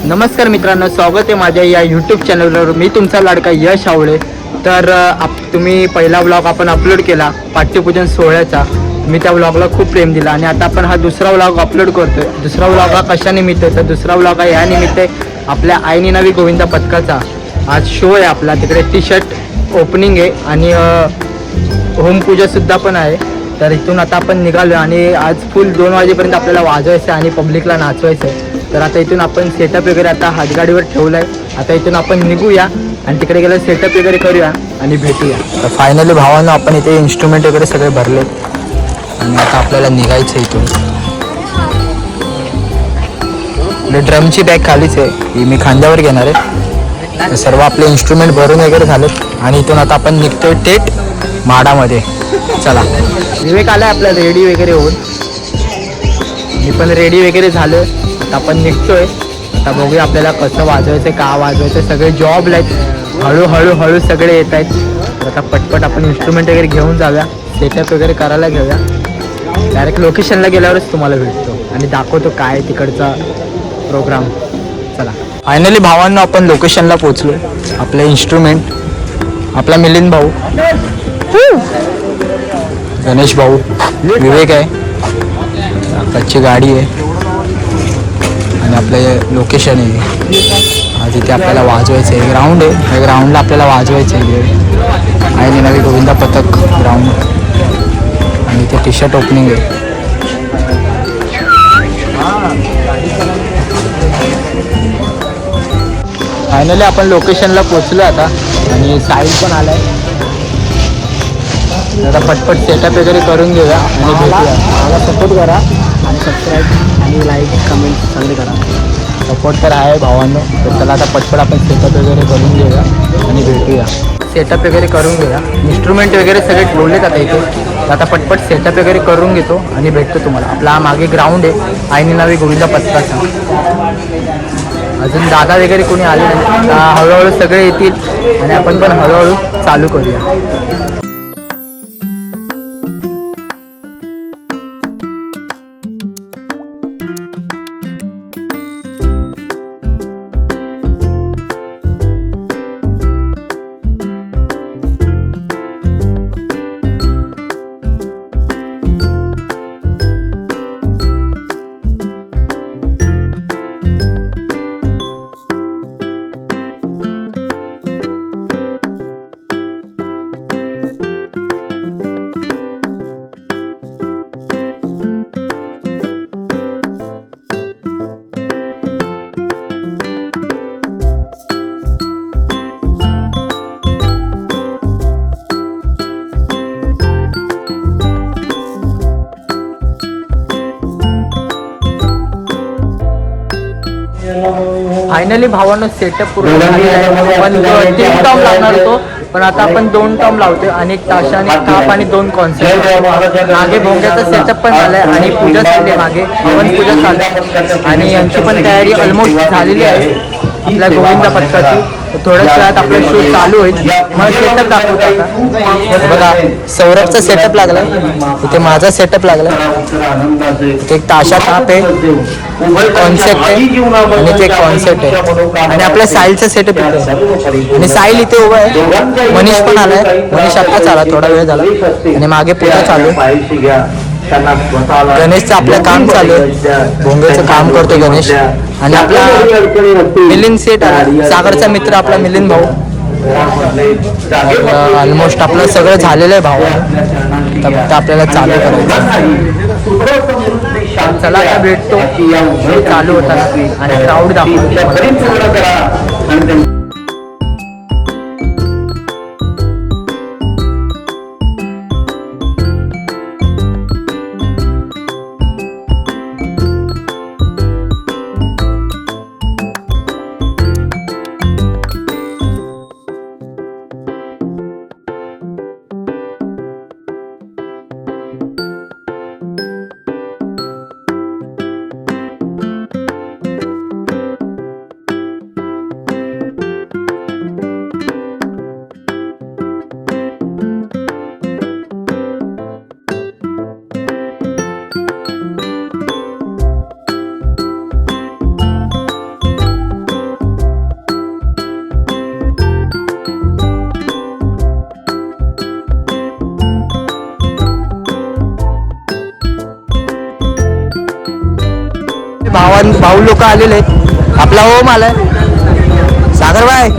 नमस्कार मित्रांनो, स्वागत आहे माझ्या या यूट्यूब चॅनलवर. मी तुमचा लाडका यश आवळे. तर तुम्ही पहिला व्लॉग आपण अपलोड केला पाठ्यपूजन सोहळ्याचा. मी त्या व्लॉगला खूप प्रेम दिला आणि आता आपण हा दुसरा व्लॉग अपलोड करतोय. दुसरा व्लॉग हा कशानिमित्त आहे तर दुसरा व्लॉग हा या निमित्त आहे आपल्या आईनी नवी गोविंदा पथकाचा. आज शो आहे आपला, तिकडे टी शर्ट ओपनिंग आहे आणि होमपूजासुद्धा पण आहे. तर इथून आता आपण निघालो आणि आज फुल 2 वाजेपर्यंत आपल्याला वाजवायचं आहे आणि पब्लिकला नाचवायचं आहे. तर आता इथून आपण सेटअप वगैरे आता हातगाडीवर ठेवलं आहे. आता इथून आपण निघूया आणि तिकडे गेलं सेटअप वगैरे करूया आणि भेटूया. तर फायनली भावानं आपण इथे इन्स्ट्रुमेंट वगैरे सगळे भरले आणि आता आपल्याला निघायचं इथून. ड्रमची बॅग खालीच आहे, ही मी खांद्यावर घेणार आहे. तर सर्व आपले इन्स्ट्रुमेंट भरून वगैरे झालेत आणि इथून आता आपण निघतोय थेट म्हाडामध्ये. चला, विवेक आला आपला रेडी वगैरे होऊन. मी पण रेडी वगैरे झालं. आता आपण निघतोय. आता बघूया आपल्याला कसं वाजवायचं, का वाजवायचं. सगळे जॉबला आहेत, हळूहळू सगळे येत आहेत. तर आता पटपट आपण इन्स्ट्रुमेंट वगैरे घेऊन जाऊया, सेटअप वगैरे करायला घेऊया. डायरेक्ट लोकेशनला गेल्यावरच तुम्हाला भेटतो आणि दाखवतो काय तिकडचा प्रोग्राम. चला, फायनली भावांना आपण लोकेशनला पोचलो. आपले इन्स्ट्रुमेंट, आपला मिलिंद भाऊ, गणेश भाऊ, विवेक आहे, आकाशची गाडी आहे आणि आपलं लोकेशन आहे. आज इथे आपल्याला वाजवायचं आहे. ग्राउंड आहे, या ग्राउंडला आपल्याला वाजवायचं आहे. आणि नवी गोविंदा पथक ग्राउंड आणि इथे टी शर्ट ओपनिंग आहे. फायनली आपण लोकेशनला पोचलो आता आणि साईड पण आलाय. आता पटपट सेटअप वगैरे करून घेऊया आणि भेटूया. मला सपोर्ट करा आणि सबस्क्राईब आणि लाईक कमेंट सगळे करा. सपोर्ट तर आहे भावांनो. तर चला आता पटपट आपण सेटअप वगैरे करून घेऊया आणि भेटूया. सेटअप वगैरे करून घेऊया. इन्स्ट्रुमेंट वगैरे सगळे ठेवलेत आता इथे. आता पटपट सेटअप वगैरे करून घेतो आणि भेटतो तुम्हाला. आपला मागे ग्राउंड आहे आईनी नवी गोविंदा पथकाचा. अजून दादा वगैरे कोणी आले नाही. हळूहळू सगळे येतील आणि आपण पण हळूहळू चालू करूया. फायनली भावानं सेटअप पूर्ण पण 3 टॉम लावणार होतो, पण आता आपण 2 टॉम लावतोय आणि 1 ताशाने ताप आणि 2 कॉन्सर्ट. मागे भोंग्याचा सेटअप पण झालाय आणि पूजा झाली, मागे हवन पूजा झाली आणि यांची पण तयारी ऑलमोस्ट झालेली आहे आपल्या गोविंदा पथकाची. थोड्याच वेळात आपला शो चालू होईल. मला सेटअप दाखवतो आता. बघा, सौरभचा सेटअप लागलाय, इथे माझा सेटअप लागलाय. इथे 1 ताशा ताप आहे, कॉन्सेप्ट आहे आणि ते कॉन्सेप्ट आहे आणि आपल्या साहिलचा सेटअप इथे आणि साहिल इथे उभा आहे. मनीष पण आलाय. मनीष आत्ताच आला, थोडा वेळ झाला आणि मागे पूजा चालू आहे. गणेशचं आपलं काम चालू आहे, भोंगेचं काम करतो गणेश. आणि आपला मिलिंद सेट सागरचा मित्र आपला मिलिंद भाऊ. ऑलमोस्ट आपलं सगळं झालेलं आहे भाऊ. तर आपल्याला चालू करायचं. चला आता भेटतो चालू होताना आणि क्राऊड दाखवतो. भाऊ लोक आलेले आहेत. आपला ओम आलाय. सागर भाई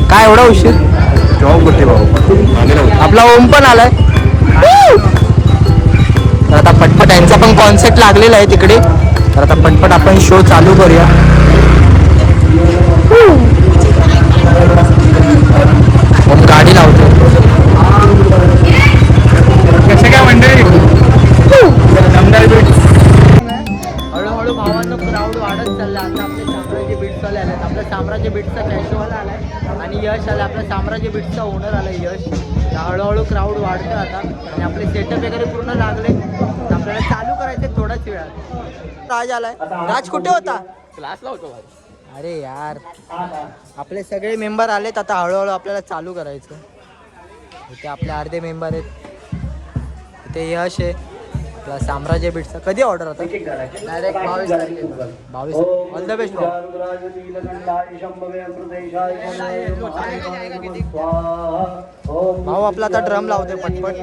काय एवढा उशीर? आपला ओम पण आलाय. तर आता पटपट यांचा पण कॉन्सेप्ट लागलेला आहे तिकडे. तर आता पटपट आपण शो चालू करूया. ओम गाडी लावतो. कसं काय मंडळी? हळूहळू भावांना क्राऊड वाढत चालला. आता आपले साम्राज्य बीट्सवाले आले. आपला साम्राज्य बीट्सचा कॅशवाला आलाय आणि यश आला. आपला साम्राज्य बीट्सचा ओनर आलाय यश. तर हळूहळू क्राऊड वाढतं आता आणि आपले सेटअप वगैरे पूर्ण लागले. तर आपल्याला चालू करायचे थोड्याच वेळात. राज आलाय. राज कुठे होता? क्लासला होतो. अरे यार, आपले सगळे मेंबर आलेत. आता हळूहळू आपल्याला चालू करायचं. इथे आपले अर्धे मेंबर आहेत. इथे यश आहे. आपला साम्राज्य बीट्सचा कधी ऑर्डर होता? Direct 22 all the best. भाऊ आपला आता ड्रम लावतोय पटपट.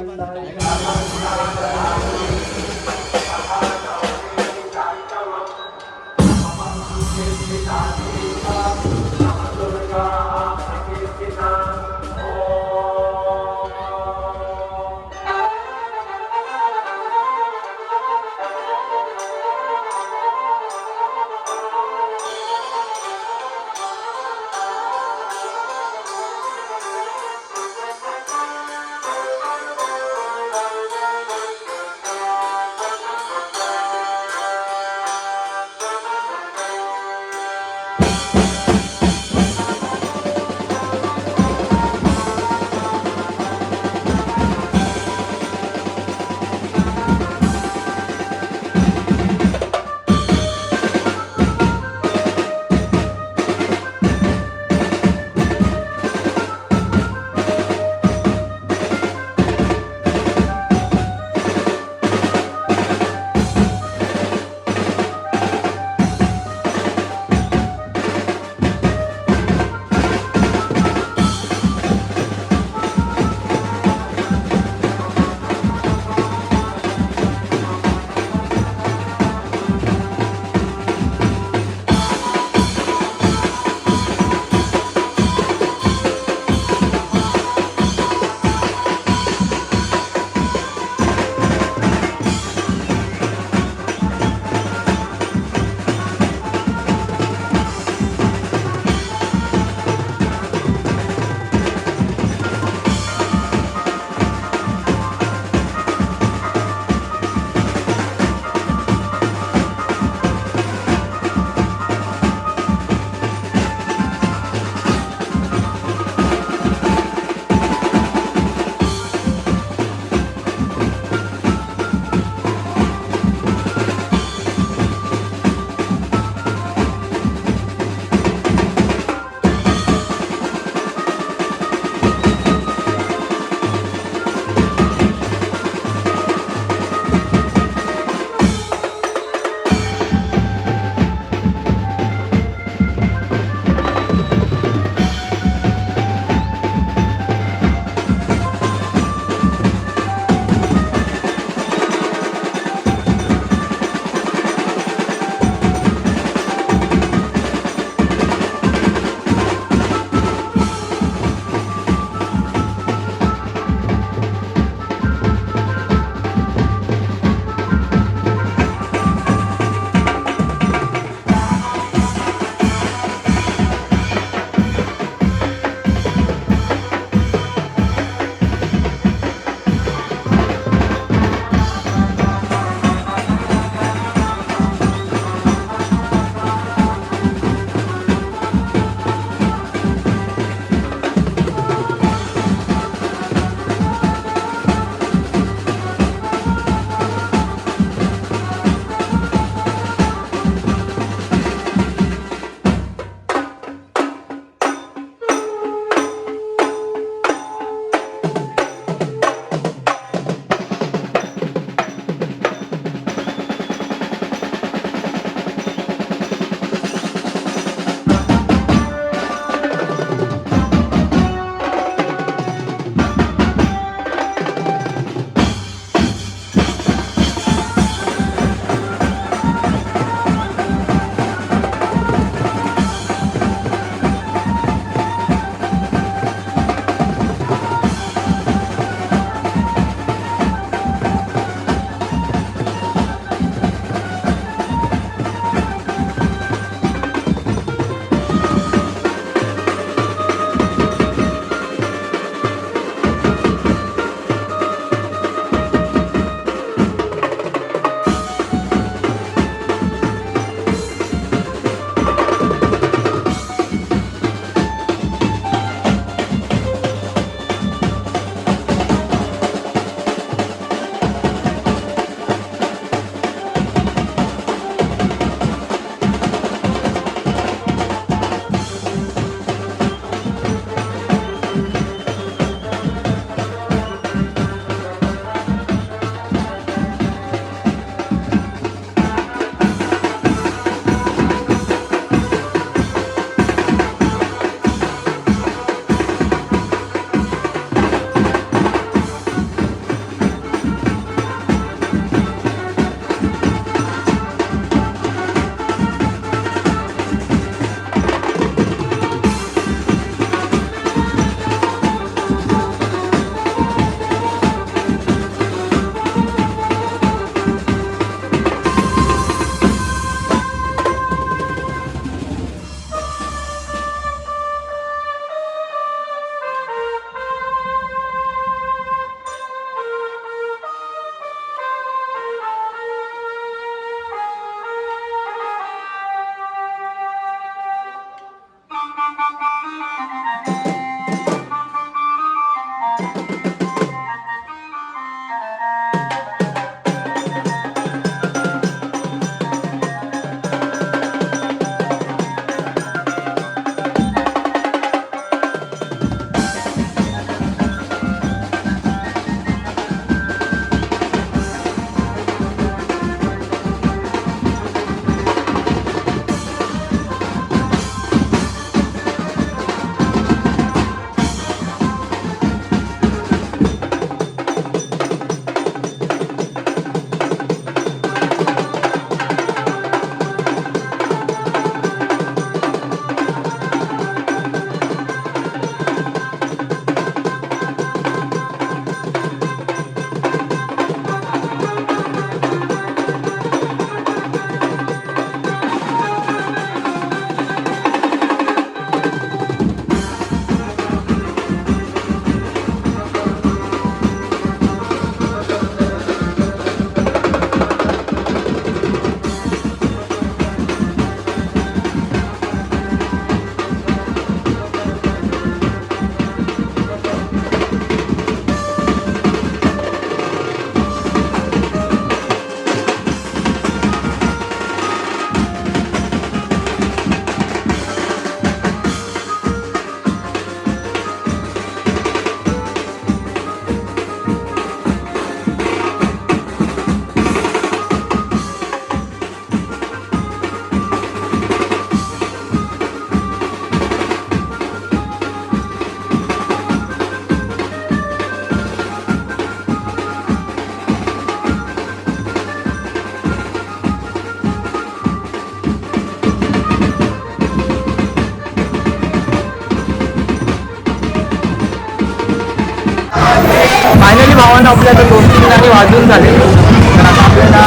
जेवण आपल्याला 2-3 गाणी वाजून झाले. तर आता आपल्याला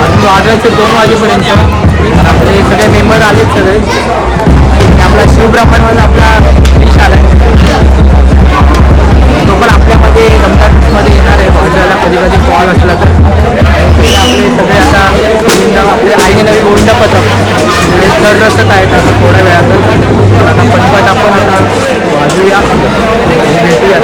अजून वाजवायचे 2 वाजेपर्यंत. तर आपले सगळे मेंबर आलेत सगळे. आणि आपला शिवब्रह्मणवाला आपला फिश आला तो पण आपल्यामध्ये गमतामध्ये येणार आहे वाजवायला कधी कधी कॉल असला तर. ते आपले सगळे आता आपले आईने नवी गोविंदा पथक हे दररोजच आहेत आता थोड्या वेळात. तर आता पटपट आपण आता वाजूया भेटूया.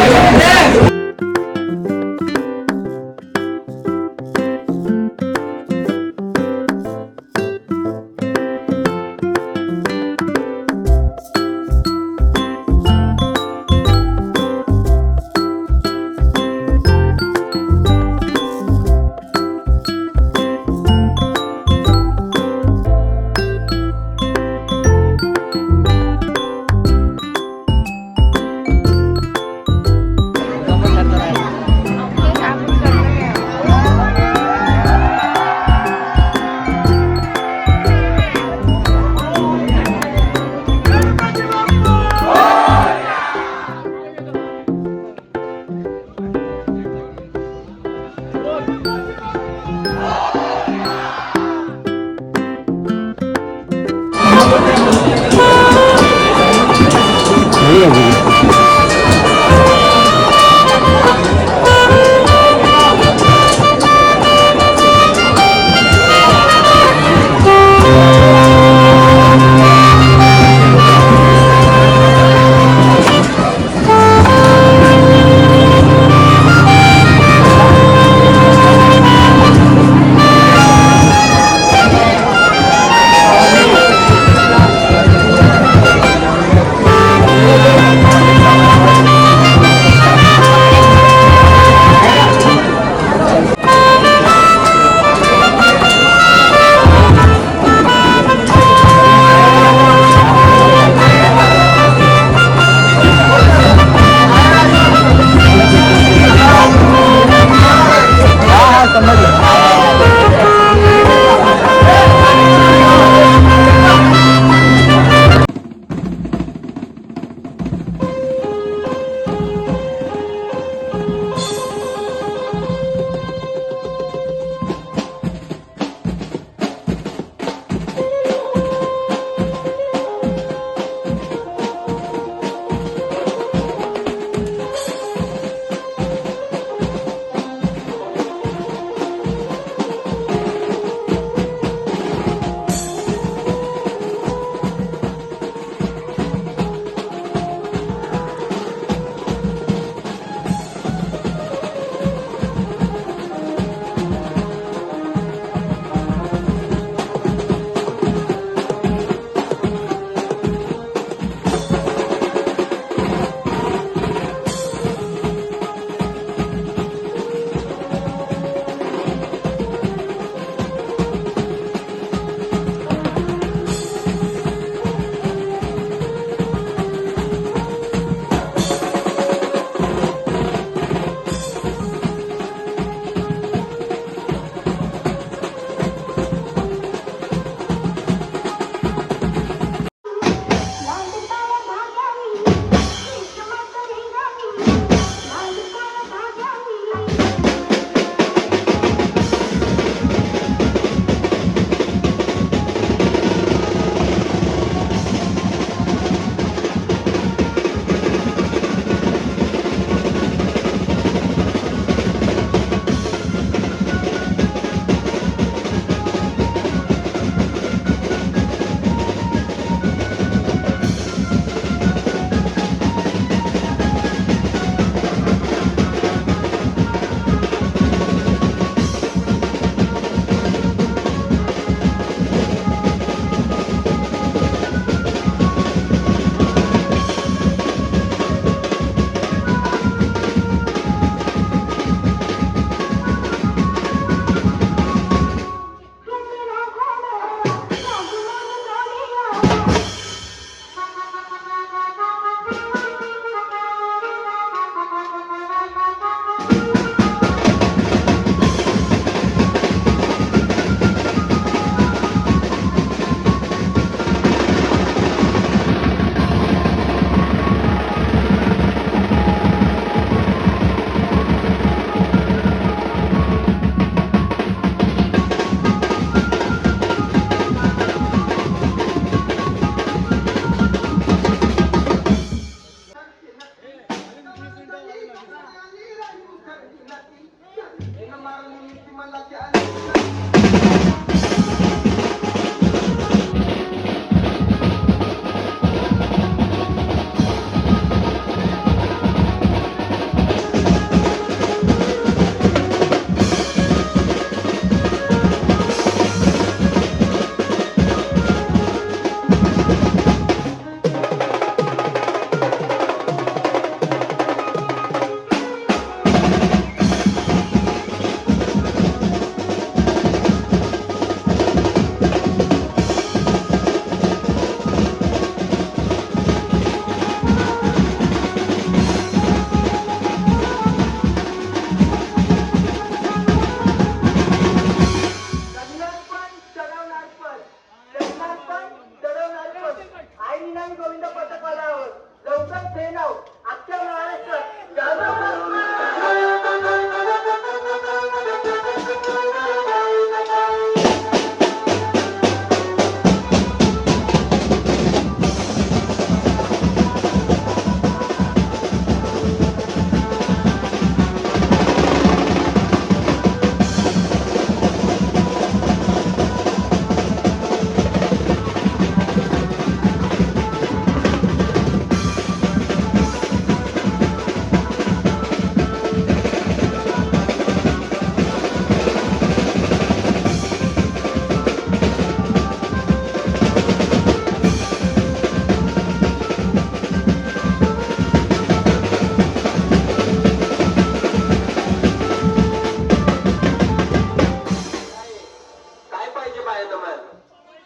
नवी गोविंद पथकावर लवकर ट्रेन आहोत आजच्या महाराष्ट्रात जागरूक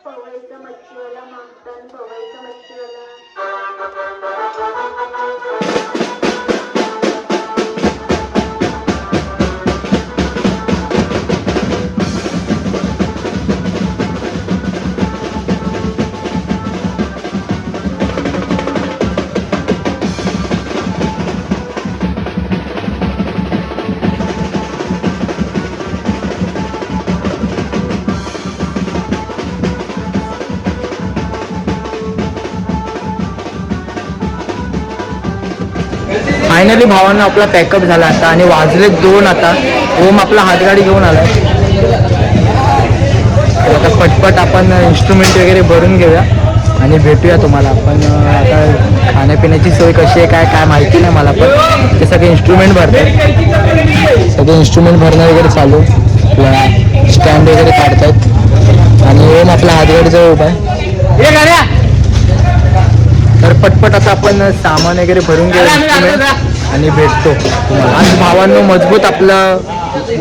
पवईचा मच्छीवाला मागतान पवईचा मच्छीवाला फायनली भावांना आपला पॅकअप झाला आता आणि वाजले 2 आता. ओम आपला हातगाडी घेऊन आलाय. आता पटपट आपण इन्स्ट्रुमेंट वगैरे भरून घेऊया आणि भेटूया तुम्हाला. आपण आता खाण्यापिण्याची सोय कशी आहे काय माहिती नाही मला, पण ते सगळे इन्स्ट्रुमेंट भरतात. सगळे इन्स्ट्रुमेंट भरणं वगैरे चालू, स्टँड वगैरे काढतात आणि ओम आपला हातगाडीजवळ उभा आहे. तर पटपट आता आपण सामान वगैरे भरून घेऊ आणि भेटतो तुम्हाला. आज भावांनो मजबूत आपलं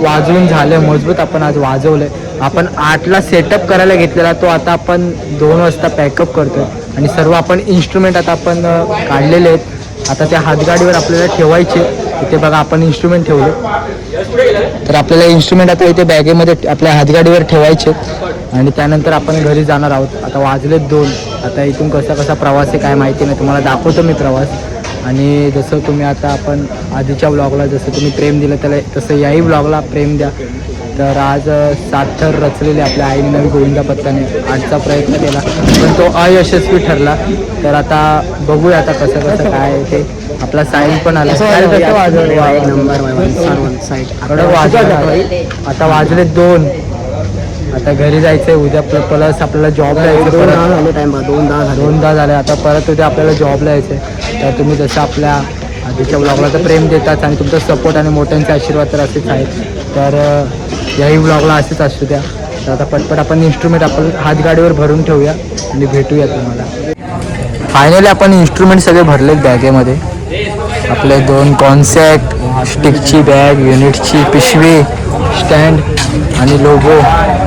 वाजवून झालं, मजबूत आपण आज वाजवलंय. आपण 8ला सेटअप करायला घेतलेला, तो आता आपण 2 वाजता पॅकअप करतो आणि सर्व आपण इन्स्ट्रुमेंट आता आपण काढलेले आहेत. आता त्या हातगाडीवर आपल्याला ठेवायचे. इथे बघा आपण इन्स्ट्रुमेंट ठेवले, तर आपल्याला इन्स्ट्रुमेंट आता इथे बॅगेमध्ये आपल्या हातगाडीवर ठेवायचे आणि त्यानंतर आपण घरी जाणार आहोत. आता वाजले 2. आता इथून कसा प्रवास आहे काय माहिती नाही, तुम्हाला दाखवतो मी प्रवास. आणि जसं तुम्ही आता आपण आधीच्या ब्लॉगला जसं तुम्ही प्रेम दिलं त्याला तसं याही ब्लॉगला प्रेम द्या. तर आज 7 थर रचलेले आपल्या आईने नवी गोविंदा पथकाने 8चा प्रयत्न केला पण तो अयशस्वी ठरला. तर आता बघूया आता कसं काय ते. आपला साईन पण आला. आता वाजले 2. आता घरी जायचंय उद्या. प्लस आपल्याला जॉबला यायचं. 2 झाले. आता परत उद्या आपल्याला जॉबला यायचंय. तर तुम्ही जसं आपल्या आधीच्या ब्लॉगला तर प्रेम देतात आणि तुमचा सपोर्ट आणि मोठ्यांचे आशीर्वाद तर असेच आहेत. तर याही ब्लॉगला असेच असू द्या. तर आता पटपट आपण इन्स्ट्रुमेंट आपण हातगाडीवर भरून ठेवूया आणि भेटूया तुम्हाला. फायनली आपण इन्स्ट्रुमेंट सगळे भरलेत बॅगेमध्ये. आपले 2 कॉन्सॅक्ट, स्टिकची बॅग, युनिटची पिशवी, स्टँड आणि लोगो.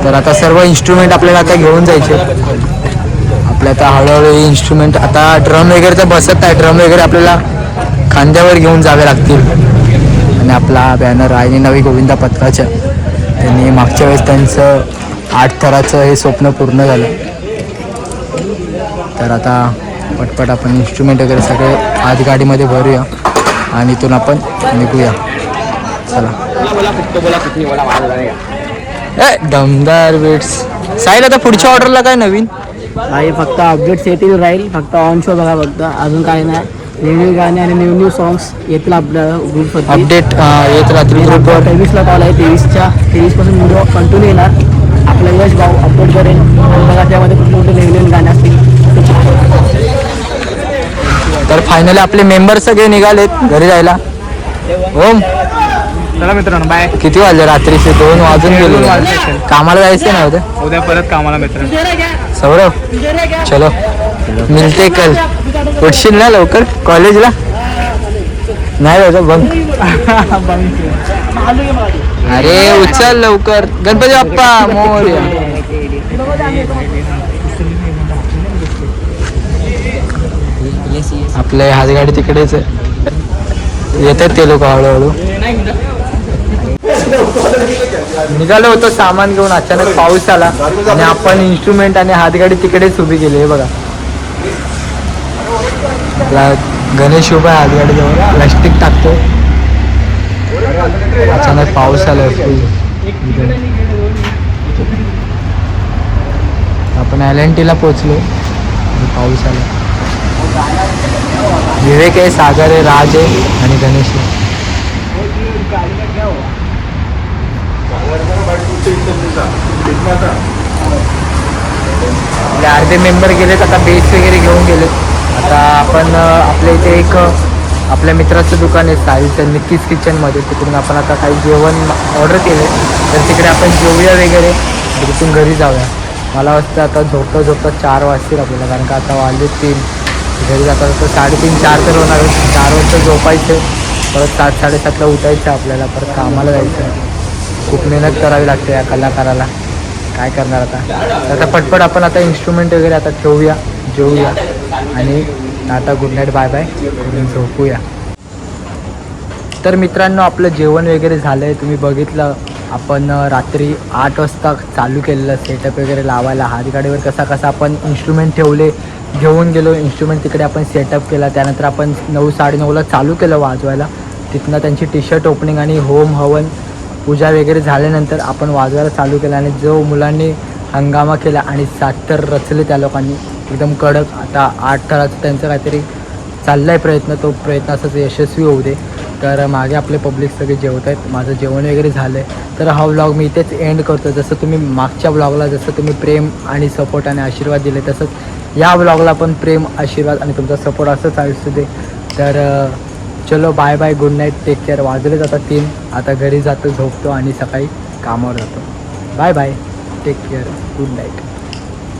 तर आता सर्व इन्स्ट्रुमेंट आपल्याला आता घेऊन जायचे. आपल्या आता हळूहळू इन्स्ट्रुमेंट आता ड्रम वगैरे तर बसत आहे. ड्रम वगैरे आपल्याला खांद्यावर घेऊन जावे लागतील. आणि आपला बॅनर आहे नवी गोविंदा पथकाच्या. त्यांनी मागच्या वेळेस त्यांचं 8 थराचं हे स्वप्न पूर्ण झालं. तर आता पटपट आपण इन्स्ट्रुमेंट वगैरे सगळे आज गाडीमध्ये भरूया आणि इथून आपण निघूया. चला. दमदार वेट्स. साहिल आता पुढच्या ऑर्डरला काय नवीन आहे? फक्त अपडेट्स येतील राहील. फक्त ऑन शो बघा, फक्त अजून काही नाही. न्यू गाणे आणि न्यू सॉंग्स येतील आपल्या ग्रुपवरती. अपडेट येत रात्री ग्रुपवर. 23ला कॉल आहे. 23पासून व्हिडिओ कंटिन्यू येणार. आपला यश भाऊ अपलोड करेल. बघा त्यामध्ये कुठले कुठे नवीन गाणे असतील. तर फायनली आपले मेंबर सगळे निघालेत घरी जायला. ओम चला मित्रांनो, बाय. किती वाजले? रात्रीचे 2 वाजून गेले. कामाला जायचं ना उद्या परत कामाला मित्र. सौरभ चलो मिलते कल. उठशील ना लवकर कॉलेजला? नाही जायचं बंक. अरे उचल लवकर. गणपती बाप्पा मोरया. आपल्या हातगाडी तिकडेच येतात ते लोक हळूहळू. निघालो होतो सामान घेऊन, अचानक पाऊस आला आणि आपण इन्स्ट्रुमेंट आणि हातगाडी तिकडेच उभी केली. हे बघा आपला गणेश उभा आहे आजगाडीजवळ प्लास्टिक टाकतो. अचानक पाऊस आलाय फुल. आपण LNTला पोचलो आणि पाऊस आला. विवेक आहे, सागर आहे, राज आहे आणि गणेश आहे. आपले अर्धे मेंबर गेलेत आता, बेस वगैरे घेऊन गेलेत. आता आपण आपल्या इथे एक आपल्या मित्राचं दुकान आहे साहिलचं निक्कीज किचनमध्ये, तिकडून आपण आता काही जेवण ऑर्डर केले तर तिकडे आपण जेवूया वगैरे, तिथून घरी जाऊया. मला वाटतं आता झोपता झोपता 4 वाजतील आपल्याला, कारण का आता वाजले 3. घरी जाता जाता 3:30-4 तर होणार. 4 वाजता झोपायचं, परत 7-7:30ला उठायचं आपल्याला, परत कामाला जायचं. खूप मेहनत करावी लागते या कलाकाराला, काय करणार आता. तर आता पटपट आपण आता इन्स्ट्रुमेंट वगैरे आता ठेवूया, जेवूया आणि आता गुड नाईट बाय बाय करून झोपूया. तर मित्रांनो आपलं जेवण वगैरे झालं आहे, तुम्ही बघितलं. आपण रात्री 8 वाजता चालू केलेलं सेटअप वगैरे लावायला. हातगाडीवर कसा आपण इन्स्ट्रुमेंट ठेवले, घेऊन गेलो इन्स्ट्रुमेंट, तिकडे आपण सेटअप केला. त्यानंतर आपण 9-9:30ला चालू केलं वाजवायला. तिथनं त्यांची टी-शर्ट ओपनिंग आणि होम हवन पूजा वगैरे झाल्यानंतर आपण वाजवायला चालू केलं. आणि जो मुलांनी हंगामा केला आणि 7 तर रचले त्या लोकांनी एकदम कडक. आता 8 थराचं त्यांचं काहीतरी चालला आहे प्रयत्न, तो प्रयत्न असंच यशस्वी होऊ दे. तर मागे आपले पब्लिक सगळे जेवत आहेत, माझं जेवण वगैरे झालं आहे. तर हा व्लॉग मी इथेच एंड करतो. जसं तुम्ही मागच्या व्लॉगला जसं तुम्ही प्रेम आणि सपोर्ट आणि आशीर्वाद दिले, तसंच या व्लॉगला पण प्रेम, आशीर्वाद आणि तुमचा सपोर्ट असंच आयुष्य दे. तर चलो bye bye, good night, take care. वाजले जातात 3, आता घरी जातो, झोपतो आणि सकाळी कामावर जातो. Bye bye, take care, good night.